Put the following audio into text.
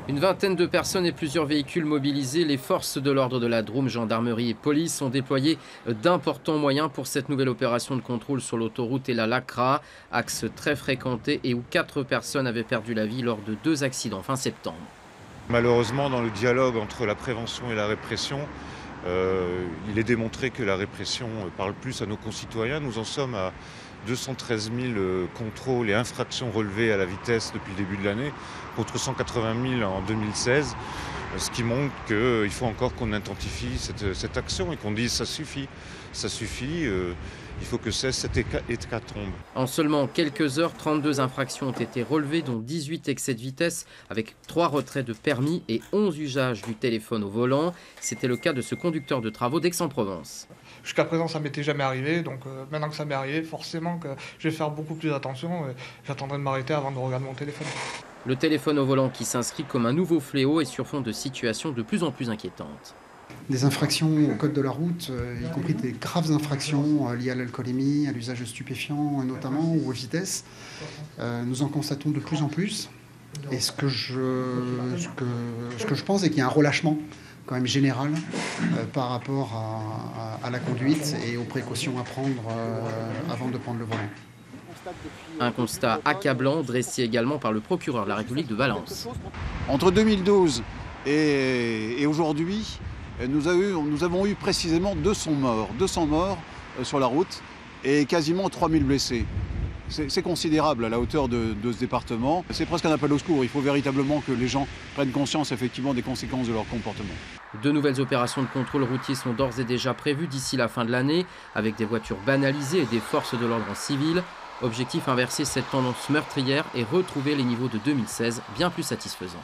Une vingtaine de personnes et plusieurs véhicules mobilisés. Les forces de l'ordre de la Drôme, gendarmerie et police ont déployé d'importants moyens pour cette nouvelle opération de contrôle sur l'autoroute et la Lacra, axe très fréquenté et où 4 personnes avaient perdu la vie lors de 2 accidents fin septembre. Malheureusement, dans le dialogue entre la prévention et la répression, il est démontré que la répression parle plus à nos concitoyens. Nous en sommes à 213 000 contrôles et infractions relevées à la vitesse depuis le début de l'année, contre 180 000 en 2016, ce qui montre qu'il faut encore qu'on intensifie cette action et qu'on dise ça suffit, il faut que cesse cette hécatombe. En seulement quelques heures, 32 infractions ont été relevées, dont 18 excès de vitesse, avec 3 retraits de permis et 11 usages du téléphone au volant. C'était le cas de ce conducteur de travaux d'Aix-en-Provence. Jusqu'à présent, ça m'était jamais arrivé, donc maintenant que ça m'est arrivé, forcément que je vais faire beaucoup plus attention. J'attendrai de m'arrêter avant de regarder mon téléphone. Le téléphone au volant qui s'inscrit comme un nouveau fléau et sur fond de situations de plus en plus inquiétantes. Des infractions au code de la route, y compris des graves infractions liées à l'alcoolémie, à l'usage de stupéfiants notamment, ou aux vitesses. Nous en constatons de plus en plus. Et ce que je pense, c'est qu'il y a un relâchement quand même général par rapport à la conduite et aux précautions à prendre avant de prendre le volant. Un constat accablant dressé également par le procureur de la République de Valence. Entre 2012 et aujourd'hui, nous avons eu précisément 200 morts sur la route et quasiment 3000 blessés. C'est considérable à la hauteur de ce département. C'est presque un appel au secours. Il faut véritablement que les gens prennent conscience effectivement des conséquences de leur comportement. De nouvelles opérations de contrôle routier sont d'ores et déjà prévues d'ici la fin de l'année, avec des voitures banalisées et des forces de l'ordre en civil. Objectif: inverser cette tendance meurtrière et retrouver les niveaux de 2016 bien plus satisfaisants.